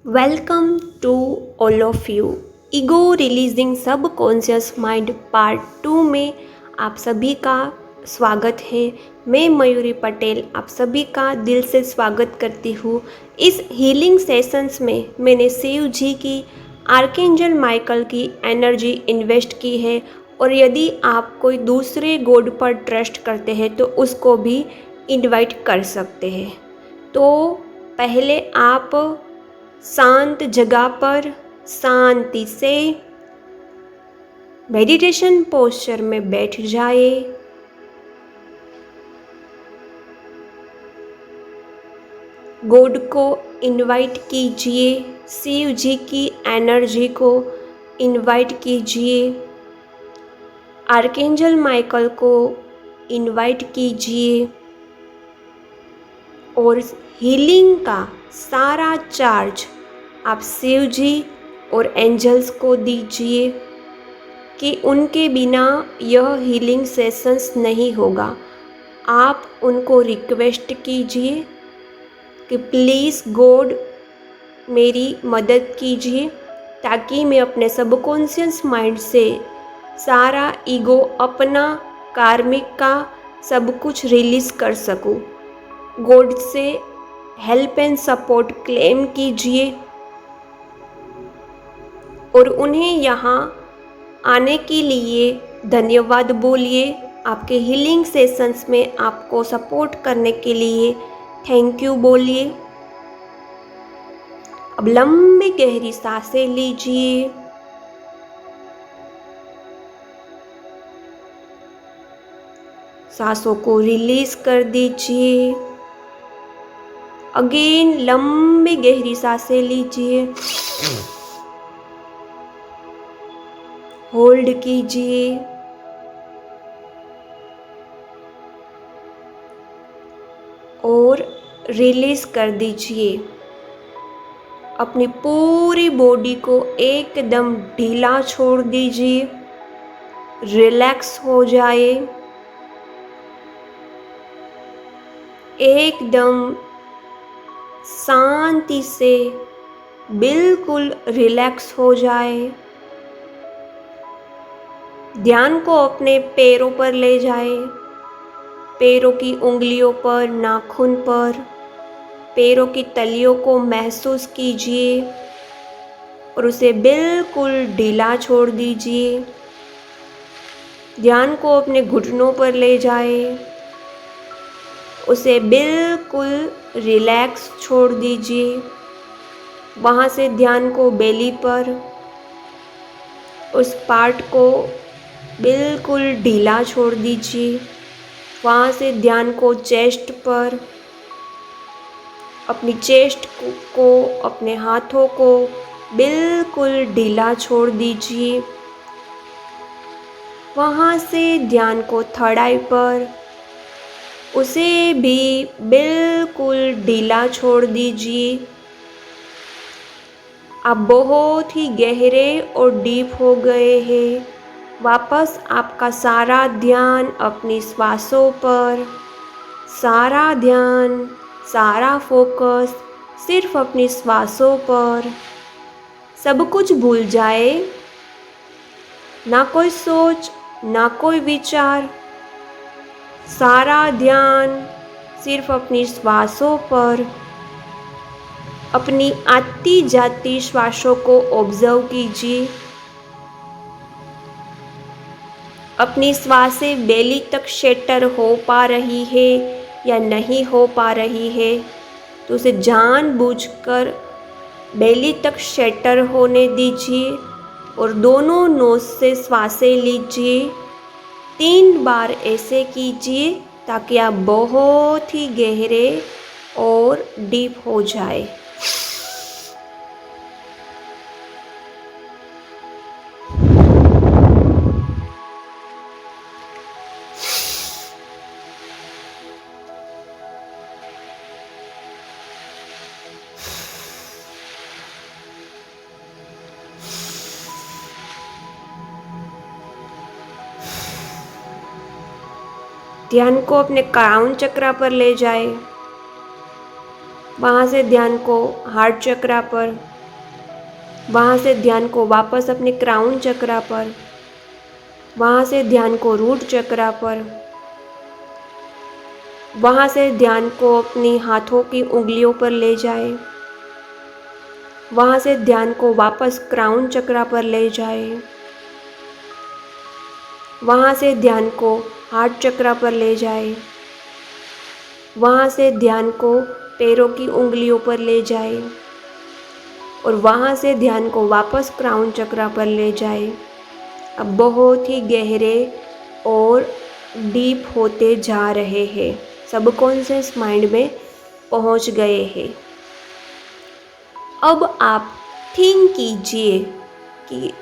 Welcome to all of you. Ego releasing subconscious mind part 2 में आप सभी का स्वागत है। मैं मयूरी पटेल आप सभी का दिल से स्वागत करती हूँ। इस हीलिंग सेशंस में मैंने शिव जी की, आर्कएंजल माइकल की एनर्जी इन्वेस्ट की है और यदि आप कोई दूसरे गॉड पर ट्रस्ट करते हैं तो उसको भी इनवाइट कर सकते हैं। तो पहले आप शांत जगह पर शांति से मेडिटेशन पोस्चर में बैठ जाए। गॉड को इनवाइट कीजिए, शिव जी की एनर्जी को इनवाइट कीजिए, आर्कएंजल माइकल को इनवाइट कीजिए और हीलिंग का सारा चार्ज आप शिव जी और एंजल्स को दीजिए कि उनके बिना यह हीलिंग सेशंस नहीं होगा। आप उनको रिक्वेस्ट कीजिए कि प्लीज़ गॉड मेरी मदद कीजिए ताकि मैं अपने सबकॉन्शियस माइंड से सारा ईगो, अपना कार्मिक का सब कुछ रिलीज़ कर सकूं। गॉड से हेल्प एंड सपोर्ट क्लेम कीजिए और उन्हें यहाँ आने के लिए धन्यवाद बोलिए। आपके हीलिंग सेशंस में आपको सपोर्ट करने के लिए थैंक यू बोलिए। अब लंबी गहरी सांसें लीजिए। सांसों को रिलीज कर दीजिए। अगेन लंबी गहरी सांसें लीजिए, होल्ड कीजिए और रिलीज कर दीजिए। अपनी पूरी बॉडी को एकदम ढीला छोड़ दीजिए, रिलैक्स हो जाए, एकदम शांति से बिल्कुल रिलैक्स हो जाए। ध्यान को अपने पैरों पर ले जाए, पैरों की उंगलियों पर, नाखून पर, पैरों की तलियों को महसूस कीजिए और उसे बिल्कुल ढीला छोड़ दीजिए। ध्यान को अपने घुटनों पर ले जाए, उसे बिल्कुल रिलैक्स छोड़ दीजिए। वहाँ से ध्यान को बेली पर, उस पार्ट को बिल्कुल ढीला छोड़ दीजिए। वहाँ से ध्यान को चेस्ट पर, अपनी चेस्ट को, अपने हाथों को बिल्कुल ढीला छोड़ दीजिए। वहाँ से ध्यान को थर्ड आई पर, उसे भी बिल्कुल ढीला छोड़ दीजिए। आप बहुत ही गहरे और डीप हो गए हैं। वापस आपका सारा ध्यान अपनी श्वासों पर, सारा ध्यान, सारा फोकस सिर्फ अपनी श्वासों पर। सब कुछ भूल जाए, ना कोई सोच, ना कोई विचार, सारा ध्यान सिर्फ अपनी श्वासों पर। अपनी आती जाती श्वासों को ऑब्जर्व कीजिए। अपनी श्वासें बेली तक शेटर हो पा रही है या नहीं हो पा रही है तो उसे जानबूझकर बेली तक शेटर होने दीजिए और दोनों नोज से श्वासें लीजिए। 3 बार ऐसे कीजिए ताकि आप बहुत ही गहरे और डीप हो जाए। ध्यान को अपने क्राउन चक्रा पर ले जाए। वहाँ से ध्यान को हार्ट चक्रा पर, वहाँ से ध्यान को वापस अपने क्राउन चक्रा पर, वहाँ से ध्यान को रूट चक्रा पर, वहाँ से ध्यान को अपनी हाथों की उंगलियों पर ले जाए, वहाँ से ध्यान को वापस क्राउन चक्रा पर ले जाए, वहाँ से ध्यान को हार्ट चक्रा पर ले जाए, वहाँ से ध्यान को पैरों की उंगलियों पर ले जाए और वहाँ से ध्यान को वापस क्राउन चक्रा पर ले जाए। अब बहुत ही गहरे और डीप होते जा रहे हैं, सबकॉन्शियस माइंड में पहुँच गए हैं। अब आप थिंक कीजिए कि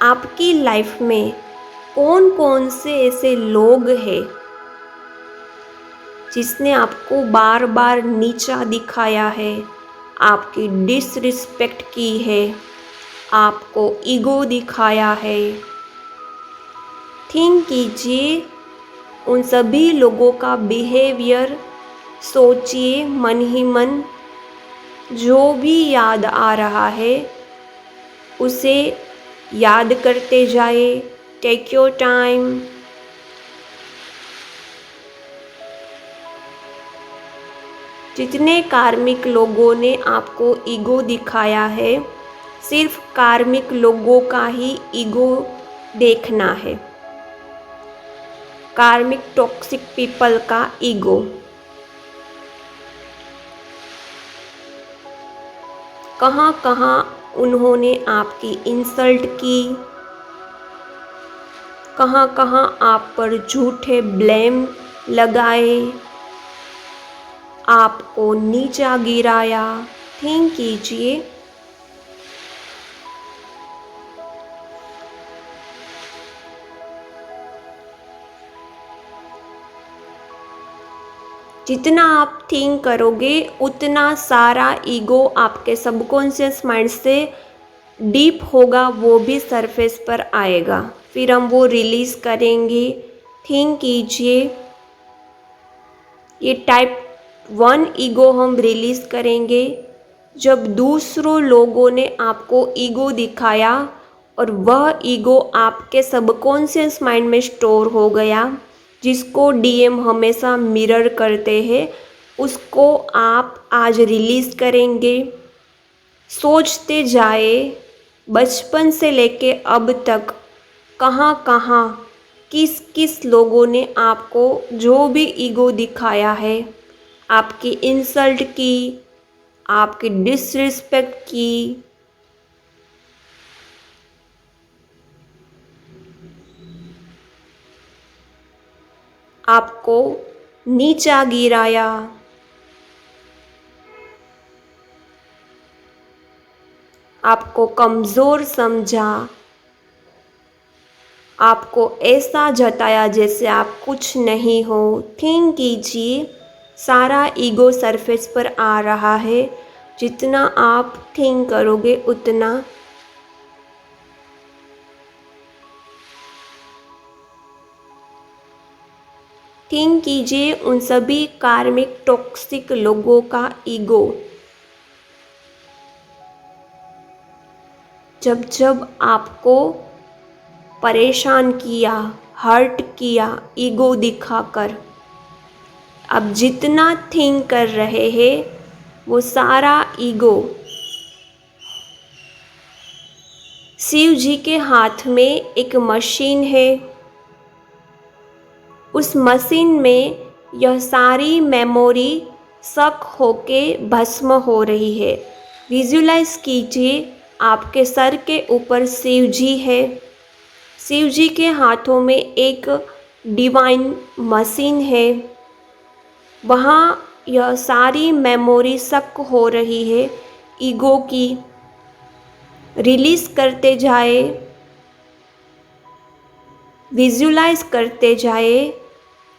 आपकी लाइफ में कौन कौन से ऐसे लोग हैं जिसने आपको बार बार नीचा दिखाया है, आपकी डिसरिस्पेक्ट की है, आपको ईगो दिखाया है। थिंक कीजिए उन सभी लोगों का बिहेवियर, सोचिए मन ही मन। जो भी याद आ रहा है उसे याद करते जाए। Take your time. जितने कार्मिक लोगों ने आपको ईगो दिखाया है, सिर्फ कार्मिक लोगों का ही ईगो देखना है, कार्मिक टॉक्सिक पीपल का ईगो। कहाँ कहाँ उन्होंने आपकी इंसल्ट की, कहाँ कहाँ आप पर झूठे ब्लेम लगाए, आपको नीचा गिराया। थिंक कीजिए। जितना आप थिंक करोगे उतना सारा ईगो आपके सबकॉन्शियस माइंड से डीप होगा, वो भी सरफेस पर आएगा। फिर हम वो रिलीज़ करेंगे। थिंक कीजिए। ये टाइप 1 ईगो हम रिलीज़ करेंगे जब दूसरों लोगों ने आपको ईगो दिखाया और वह ईगो आपके सबकॉन्शियस माइंड में स्टोर हो गया, जिसको डीएम हमेशा मिरर करते हैं, उसको आप आज रिलीज़ करेंगे। सोचते जाए बचपन से लेके अब तक कहाँ कहाँ किस किस लोगों ने आपको जो भी ईगो दिखाया है, आपकी इंसल्ट की, आपकी डिसरिस्पेक्ट की, आपको नीचा गिराया, आपको कमज़ोर समझा, आपको ऐसा जताया जैसे आप कुछ नहीं हो। थिंक कीजिए। सारा ईगो सरफेस पर आ रहा है। जितना आप थिंक करोगे उतना थिंक कीजिए उन सभी कार्मिक टॉक्सिक लोगों का ईगो। जब जब आपको परेशान किया, हर्ट किया ईगो दिखाकर, अब जितना थिंक कर रहे हैं वो सारा ईगो शिव जी के हाथ में एक मशीन है। उस मशीन में यह सारी मेमोरी शक होके भस्म हो रही है। विजुलाइज कीजिए आपके सर के ऊपर शिव जी है। शिव जी के हाथों में एक डिवाइन मशीन है। वहाँ यह सारी मेमोरी शक हो रही है ईगो की। रिलीज़ करते जाए, विजुलाइज करते जाए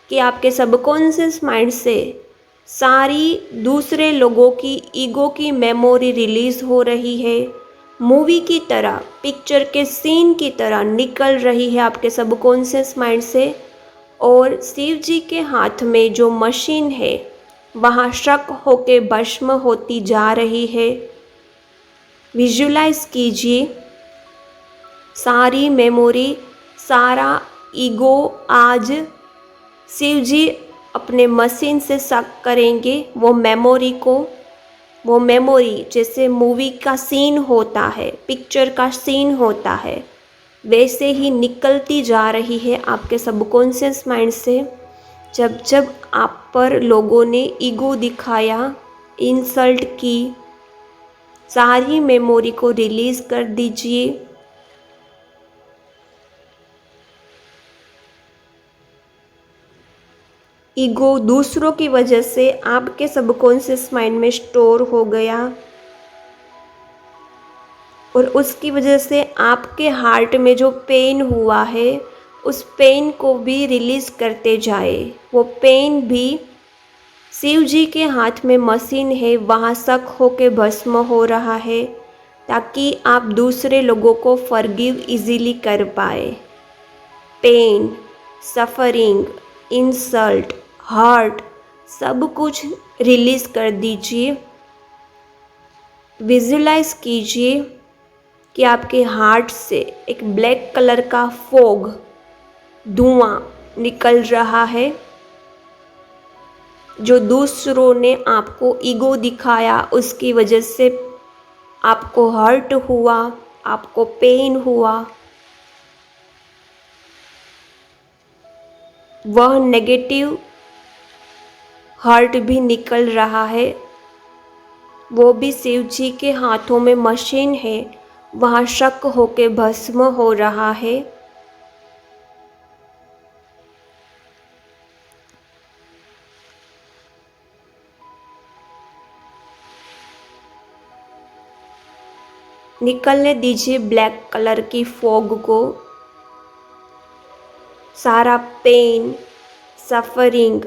कि आपके सबकॉन्शियस माइंड से सारी दूसरे लोगों की ईगो की मेमोरी रिलीज़ हो रही है। मूवी की तरह, पिक्चर के सीन की तरह निकल रही है आपके सबकॉन्शियस माइंड से। और शिव जी के हाथ में जो मशीन है वहाँ शक होके भस्म होती जा रही है। विजुलाइज कीजिए सारी मेमोरी, सारा ईगो आज शिव जी अपने मशीन से सक करेंगे वो मेमोरी को। वो मेमोरी जैसे मूवी का सीन होता है, पिक्चर का सीन होता है, वैसे ही निकलती जा रही है आपके सबकॉन्शियस माइंड से। जब जब आप पर लोगों ने ईगो दिखाया, इंसल्ट की, सारी मेमोरी को रिलीज़ कर दीजिए। ईगो दूसरों की वजह से आपके सबकॉन्शियस माइंड में स्टोर हो गया और उसकी वजह से आपके हार्ट में जो पेन हुआ है उस पेन को भी रिलीज़ करते जाए। वो पेन भी शिव जी के हाथ में मशीन है, वहाँ शक होके भस्म हो रहा है ताकि आप दूसरे लोगों को फॉरगिव इजीली कर पाए। पेन, सफरिंग, इंसल्ट, हर्ट सब कुछ रिलीज़ कर दीजिए। विजुलाइज कीजिए कि आपके हार्ट से एक ब्लैक कलर का फॉग, धुआं निकल रहा है। जो दूसरों ने आपको ईगो दिखाया उसकी वजह से आपको हर्ट हुआ, आपको पेन हुआ, वह नेगेटिव हर्ट भी निकल रहा है। वो भी शिव जी के हाथों में मशीन है, वहाँ शक होके भस्म हो रहा है। निकलने दीजिए ब्लैक कलर की फॉग को। सारा pain, suffering,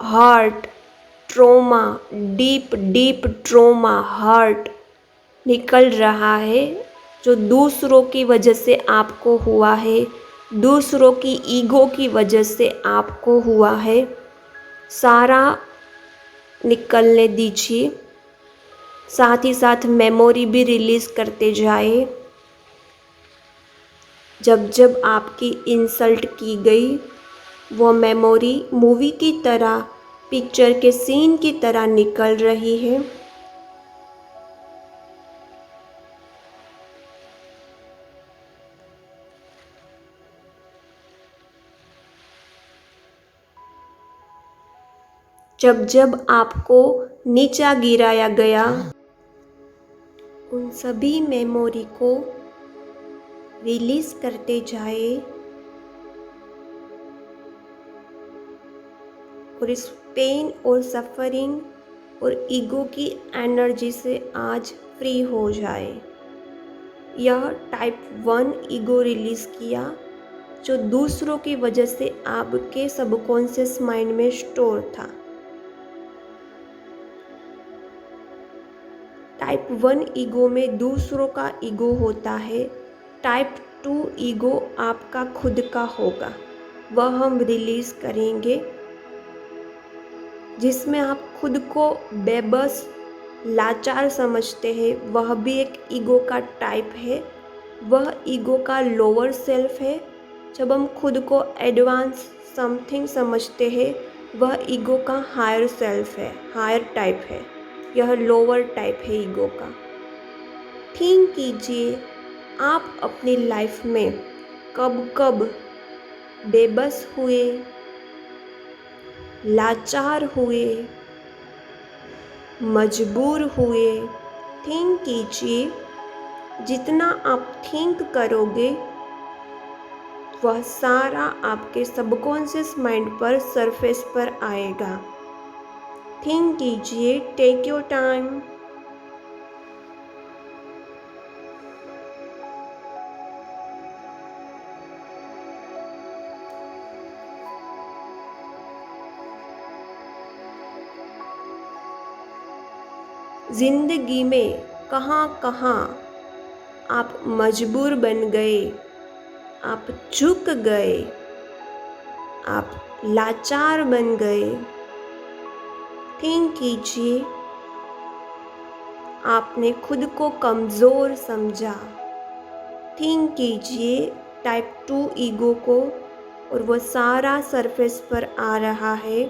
hurt, trauma, deep deep trauma, hurt निकल रहा है जो दूसरों की वजह से आपको हुआ है, दूसरों की ईगो की वजह से आपको हुआ है। सारा निकलने दीजिए, साथ ही साथ मेमोरी भी रिलीज़ करते जाए। जब जब आपकी इंसल्ट की गई वो मेमोरी मूवी की तरह, पिक्चर के सीन की तरह निकल रही है। जब जब आपको नीचा गिराया गया उन सभी मेमोरी को रिलीज़ करते जाए और इस पेन और सफरिंग और ईगो की एनर्जी से आज फ्री हो जाए। यह टाइप 1 ईगो रिलीज़ किया जो दूसरों की वजह से आपके सबकॉन्शियस माइंड में स्टोर था। टाइप 1 ईगो में दूसरों का ईगो होता है। टाइप 2 ईगो आपका खुद का होगा, वह हम रिलीज़ करेंगे, जिसमें आप खुद को बेबस, लाचार समझते हैं। वह भी एक ईगो का टाइप है, वह ईगो का लोअर सेल्फ है। जब हम खुद को एडवांस समथिंग समझते हैं वह ईगो का हायर सेल्फ है, हायर टाइप है। यह लोअर टाइप है ईगो का। थिंक कीजिए आप अपनी लाइफ में कब कब बेबस हुए, लाचार हुए, मजबूर हुए। थिंक कीजिए, जितना आप थिंक करोगे वह सारा आपके सबकॉन्शियस माइंड पर सरफेस पर आएगा। थिंक कीजिए, टेक योर टाइम। जिंदगी में कहाँ कहाँ आप मजबूर बन गए, आप झुक गए, आप लाचार बन गए। थिंक कीजिए, आपने खुद को कमज़ोर समझा। थिंक कीजिए टाइप 2 ईगो को और वो सारा सरफेस पर आ रहा है।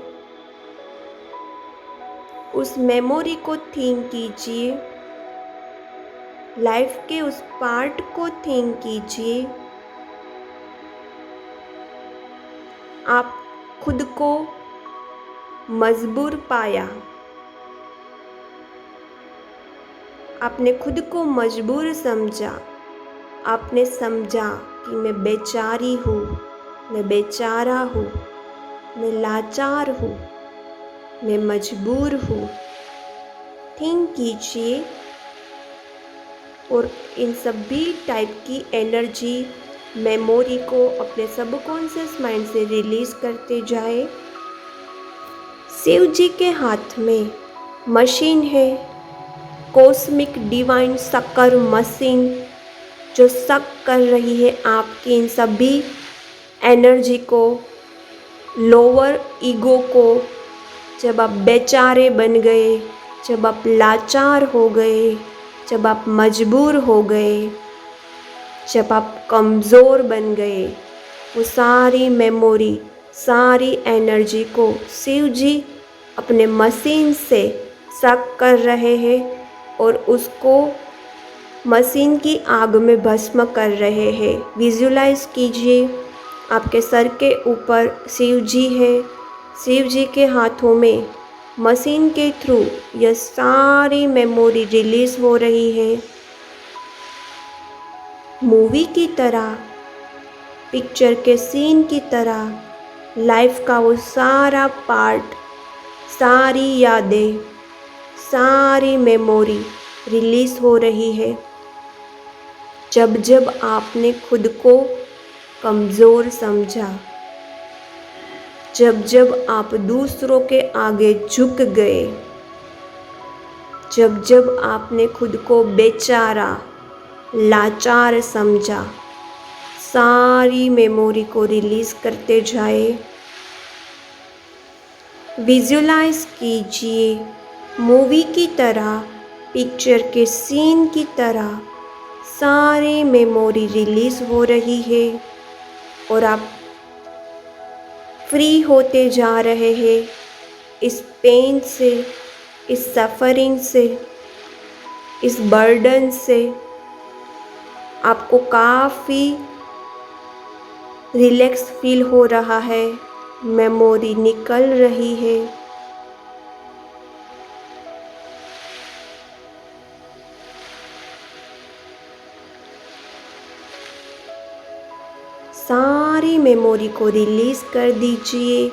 उस मेमोरी को थिंक कीजिए, लाइफ के उस पार्ट को थिंक कीजिए। आप खुद को मजबूर पाया, आपने खुद को मजबूर समझा। आपने समझा कि मैं बेचारी हूँ, मैं बेचारा हूँ, मैं लाचार हूँ, मैं मजबूर हूँ। थिंक कीजिए और इन सभी टाइप की एनर्जी मेमोरी को अपने सबकॉन्शियस माइंड से रिलीज़ करते जाए। शिव जी के हाथ में मशीन है, कॉस्मिक डिवाइन शक्कर मशीन, जो शक कर रही है आपकी इन सभी एनर्जी को, लोअर ईगो को। जब आप बेचारे बन गए, जब आप लाचार हो गए, जब आप मजबूर हो गए, जब आप कमज़ोर बन गए, वो सारी मेमोरी, सारी एनर्जी को शिव जी अपने मशीन से शक कर रहे हैं और उसको मशीन की आग में भस्म कर रहे हैं। विजुलाइज कीजिए, आपके सर के ऊपर शिव जी है, शिव जी के हाथों में मशीन के थ्रू यह सारी मेमोरी रिलीज़ हो रही है। मूवी की तरह, पिक्चर के सीन की तरह लाइफ का वो सारा पार्ट, सारी यादें, सारी मेमोरी रिलीज़ हो रही है। जब जब आपने खुद को कमज़ोर समझा, जब जब आप दूसरों के आगे झुक गए, जब जब आपने खुद को बेचारा, लाचार समझा, सारी मेमोरी को रिलीज़ करते जाए। विजुलाइज कीजिए, मूवी की तरह, पिक्चर के सीन की तरह सारी मेमोरी रिलीज़ हो रही है और आप फ्री होते जा रहे हैं इस पेन से, इस सफ़रिंग से, इस बर्डन से। आपको काफ़ी रिलैक्स फील हो रहा है, मेमोरी निकल रही है। सारी मेमोरी को रिलीज़ कर दीजिए।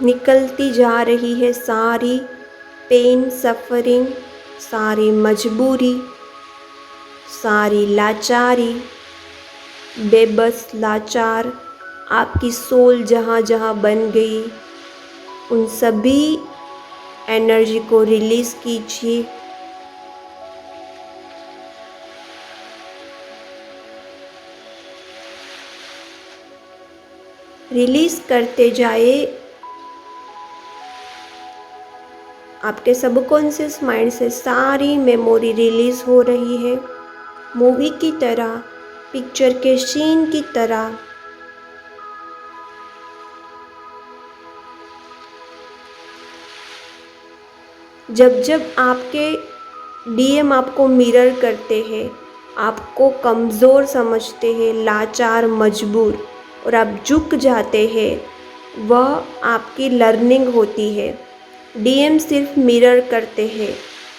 निकलती जा रही है सारी पेन, सफ़रिंग, सारी मजबूरी, सारी लाचारी, बेबस लाचार। आपकी सोल जहाँ जहाँ बन गई, उन सभी एनर्जी को रिलीज़ कीजिए। रिलीज़ करते जाए। आपके सबकॉन्शियस माइंड से सारी मेमोरी रिलीज़ हो रही है, मूवी की तरह, पिक्चर के सीन की तरह। जब जब आपके डीएम आपको मिरर करते हैं, आपको कमज़ोर समझते हैं, लाचार, मजबूर, और आप झुक जाते हैं, वह आपकी लर्निंग होती है। डीएम सिर्फ मिरर करते हैं,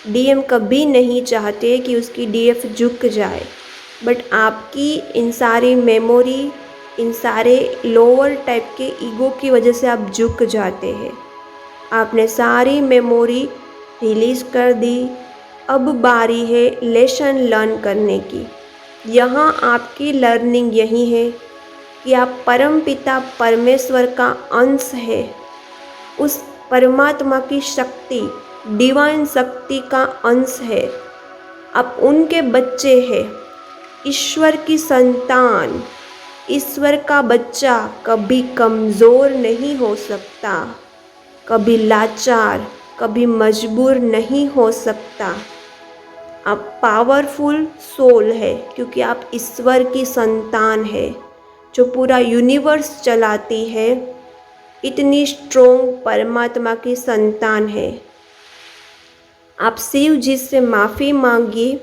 डीएम कभी नहीं चाहते कि उसकी डीएफ झुक जाए, बट आपकी इन सारी मेमोरी, इन सारे लोअर टाइप के ईगो की वजह से आप झुक जाते हैं। आपने सारी मेमोरी रिलीज़ कर दी। अब बारी है लेसन लर्न करने की। यहाँ आपकी लर्निंग यही है कि आप परमपिता परमेश्वर का अंश है, उस परमात्मा की शक्ति, डिवाइन शक्ति का अंश है। आप उनके बच्चे हैं, ईश्वर की संतान। ईश्वर का बच्चा कभी कमज़ोर नहीं हो सकता, कभी लाचार, कभी मजबूर नहीं हो सकता। आप पावरफुल सोल है क्योंकि आप ईश्वर की संतान है जो पूरा यूनिवर्स चलाती है। इतनी स्ट्रोंग परमात्मा की संतान है। आप शिव जी से माफ़ी मांगिए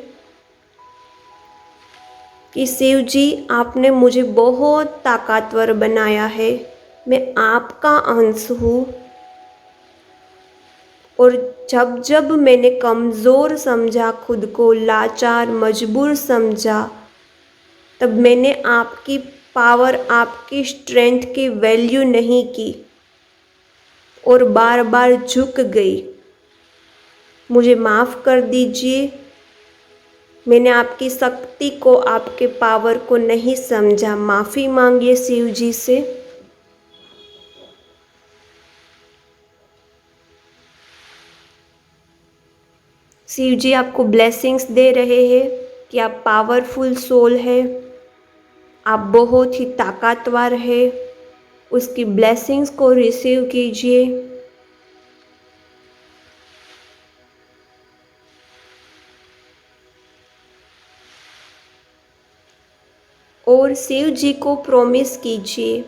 कि शिव जी आपने मुझे बहुत ताकतवर बनाया है, मैं आपका अंश हूँ। और जब जब मैंने कमज़ोर समझा, खुद को लाचार मजबूर समझा, तब मैंने आपकी पावर, आपकी स्ट्रेंथ की वैल्यू नहीं की और बार बार झुक गई। मुझे माफ़ कर दीजिए, मैंने आपकी शक्ति को, आपके पावर को नहीं समझा। माफ़ी मांगिए शिव जी से। शिव जी आपको ब्लेसिंग्स दे रहे हैं कि आप पावरफुल सोल है, आप बहुत ही ताकतवर है। उसकी ब्लेसिंग्स को रिसीव कीजिए। और शिव जी को प्रॉमिस कीजिए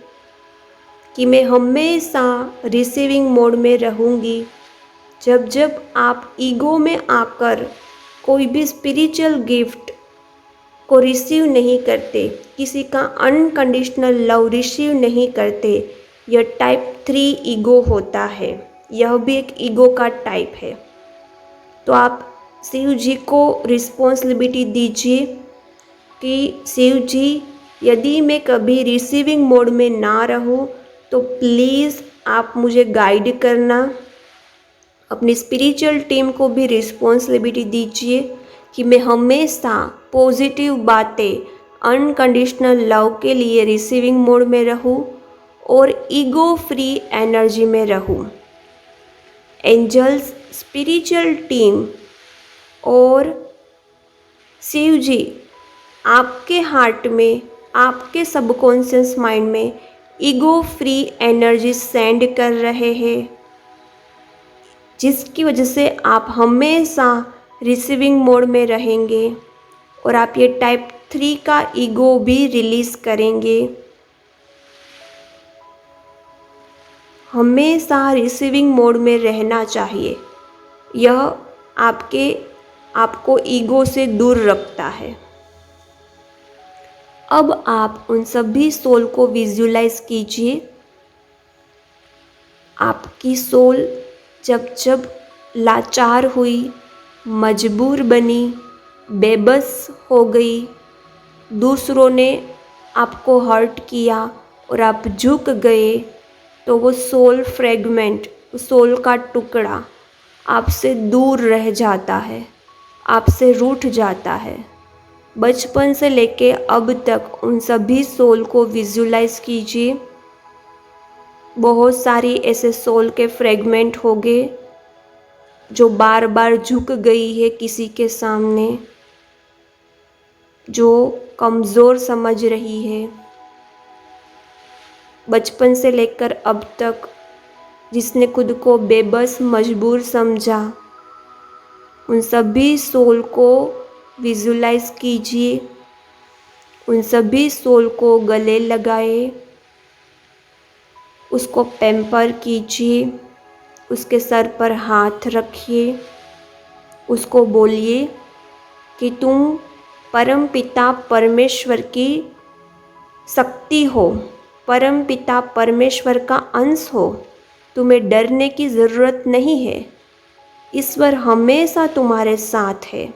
कि मैं हमेशा रिसीविंग मोड में रहूँगी। जब जब आप ईगो में आकर कोई भी स्पिरिचुअल गिफ्ट को रिसीव नहीं करते, किसी का अनकंडीशनल लव रिसीव नहीं करते, यह टाइप 3 ईगो होता है। यह भी एक ईगो का टाइप है। तो आप शिव जी को रिस्पॉन्सिबिलिटी दीजिए कि शिव जी, यदि मैं कभी रिसीविंग मोड में ना रहूं तो प्लीज़ आप मुझे गाइड करना। अपनी स्पिरिचुअल टीम को भी रिस्पॉन्सिबिलिटी दीजिए कि मैं हमेशा पॉजिटिव बातें, अनकंडीशनल लव के लिए रिसीविंग मोड में रहूं और ईगो फ्री एनर्जी में रहूं। एंजल्स, स्पिरिचुअल टीम और शिव जी आपके हार्ट में, आपके सबकॉन्शियस माइंड में ईगो फ्री एनर्जी सेंड कर रहे हैं, जिसकी वजह से आप हमेशा रिसीविंग मोड में रहेंगे और आप ये टाइप 3 का ईगो भी रिलीज़ करेंगे। हमेशा रिसीविंग मोड में रहना चाहिए। यह आपको ईगो से दूर रखता है। अब आप उन सभी सोल को विजुलाइज कीजिए। आपकी सोल जब जब लाचार हुई, मजबूर बनी, बेबस हो गई, दूसरों ने आपको हर्ट किया और आप झुक गए, तो वो सोल फ्रेगमेंट, सोल का टुकड़ा आपसे दूर रह जाता है, आपसे रूठ जाता है। बचपन से लेके अब तक उन सभी सोल को विजुलाइज कीजिए। बहुत सारी ऐसे सोल के फ्रेगमेंट हो गए जो बार बार झुक गई है किसी के सामने, जो कमज़ोर समझ रही है। बचपन से लेकर अब तक जिसने खुद को बेबस मजबूर समझा, उन सभी सोल को विजुलाइज कीजिए। उन सभी सोल को गले लगाए, उसको पैम्पर कीजिए, उसके सर पर हाथ रखिए, उसको बोलिए कि तुम परम पिता परमेश्वर की शक्ति हो, परम पिता परमेश्वर का अंश हो। तुम्हें डरने की ज़रूरत नहीं है, ईश्वर हमेशा तुम्हारे साथ है।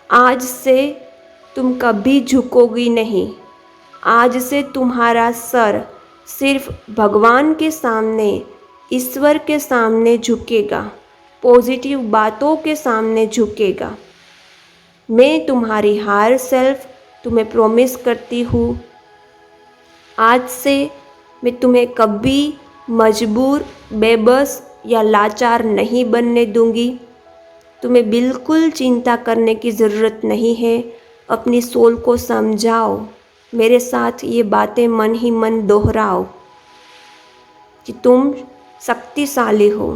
आज से तुम कभी झुकोगी नहीं। आज से तुम्हारा सर सिर्फ भगवान के सामने, ईश्वर के सामने झुकेगा, पॉजिटिव बातों के सामने झुकेगा। मैं तुम्हारी हायर सेल्फ तुम्हें प्रॉमिस करती हूँ, आज से मैं तुम्हें कभी मजबूर, बेबस या लाचार नहीं बनने दूंगी। तुम्हें बिल्कुल चिंता करने की ज़रूरत नहीं है। अपनी सोल को समझाओ, मेरे साथ ये बातें मन ही मन दोहराओ कि तुम शक्तिशाली हो,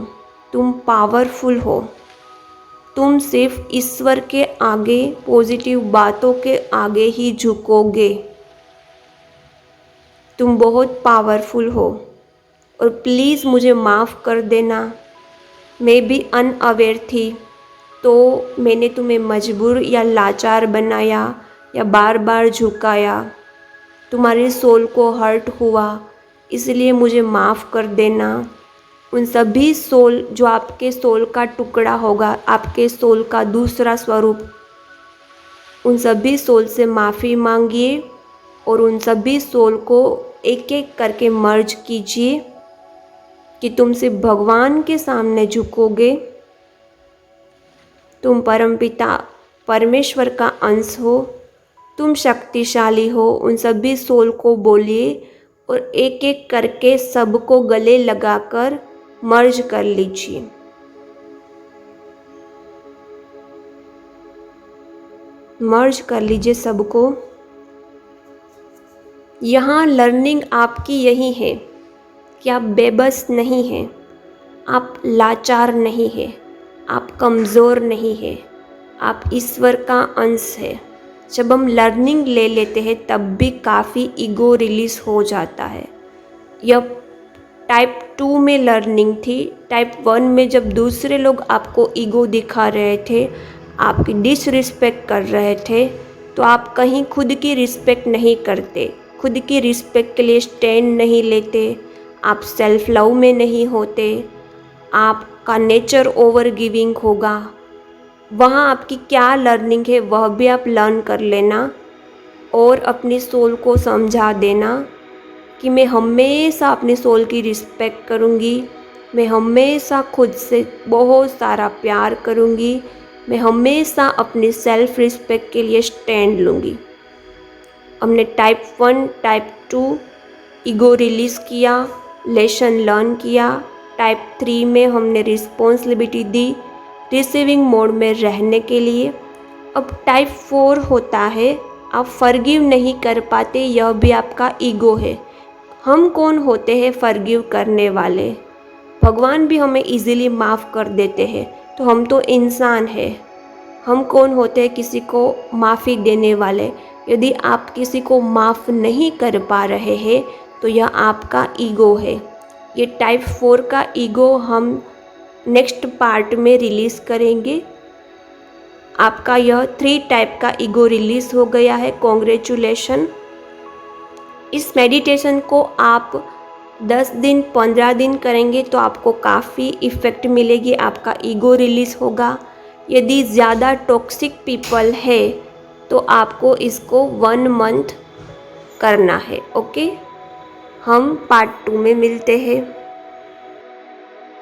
तुम पावरफुल हो। तुम सिर्फ ईश्वर के आगे, पॉजिटिव बातों के आगे ही झुकोगे। तुम बहुत पावरफुल हो। और प्लीज़ मुझे माफ़ कर देना, मैं भी अनअवेयर थी, तो मैंने तुम्हें मजबूर या लाचार बनाया या बार बार झुकाया। तुम्हारी सोल को हर्ट हुआ, इसलिए मुझे माफ़ कर देना। उन सभी सोल जो आपके सोल का टुकड़ा होगा, आपके सोल का दूसरा स्वरूप, उन सभी सोल से माफ़ी मांगिए और उन सभी सोल को एक एक करके मर्ज कीजिए कि तुम सिर्फ भगवान के सामने झुकोगे। तुम परमपिता परमेश्वर का अंश हो, तुम शक्तिशाली हो। उन सभी सोल को बोलिए और एक एक करके सबको गले लगाकर मर्ज कर लीजिए। मर्ज कर लीजिए सबको। यहाँ लर्निंग आपकी यही है कि आप बेबस नहीं हैं, आप लाचार नहीं हैं, आप कमज़ोर नहीं हैं, आप ईश्वर का अंश है। जब हम लर्निंग ले लेते हैं तब भी काफ़ी ईगो रिलीज़ हो जाता है। यह टाइप 2 में लर्निंग थी। टाइप 1 में जब दूसरे लोग आपको ईगो दिखा रहे थे, आपकी डिसरिस्पेक्ट कर रहे थे, तो आप कहीं खुद की रिस्पेक्ट नहीं करते, खुद की रिस्पेक्ट के लिए स्टैंड नहीं लेते, आप सेल्फ लव में नहीं होते, आपका नेचर ओवर गिविंग होगा। वहाँ आपकी क्या लर्निंग है वह भी आप लर्न कर लेना और अपनी सोल को समझा देना कि मैं हमेशा अपने सोल की रिस्पेक्ट करूँगी, मैं हमेशा खुद से बहुत सारा प्यार करूँगी, मैं हमेशा अपनी सेल्फ रिस्पेक्ट के लिए स्टैंड लूँगी। हमने टाइप 1, टाइप 2 ईगो रिलीज़ किया, लेसन लर्न किया। टाइप 3 में हमने रिस्पॉन्सिबिलिटी दी रिसीविंग मोड में रहने के लिए। अब टाइप 4 होता है, आप फॉरगिव नहीं कर पाते, यह भी आपका ईगो है। हम कौन होते हैं फॉरगिव करने वाले? भगवान भी हमें इजीली माफ़ कर देते हैं, तो हम तो इंसान हैं। हम कौन होते हैं किसी को माफ़ी देने वाले? यदि आप किसी को माफ़ नहीं कर पा रहे हैं तो यह आपका ईगो है। ये टाइप 4 का ईगो हम नेक्स्ट पार्ट में रिलीज़ करेंगे। आपका यह 3 टाइप का ईगो रिलीज़ हो गया है, कॉन्ग्रेचुलेशन। इस मेडिटेशन को आप 10 दिन 15 दिन करेंगे तो आपको काफ़ी इफ़ेक्ट मिलेगी, आपका ईगो रिलीज़ होगा। यदि ज़्यादा टॉक्सिक पीपल है तो आपको इसको 1 मंथ करना है। ओके, हम पार्ट 2 में मिलते हैं।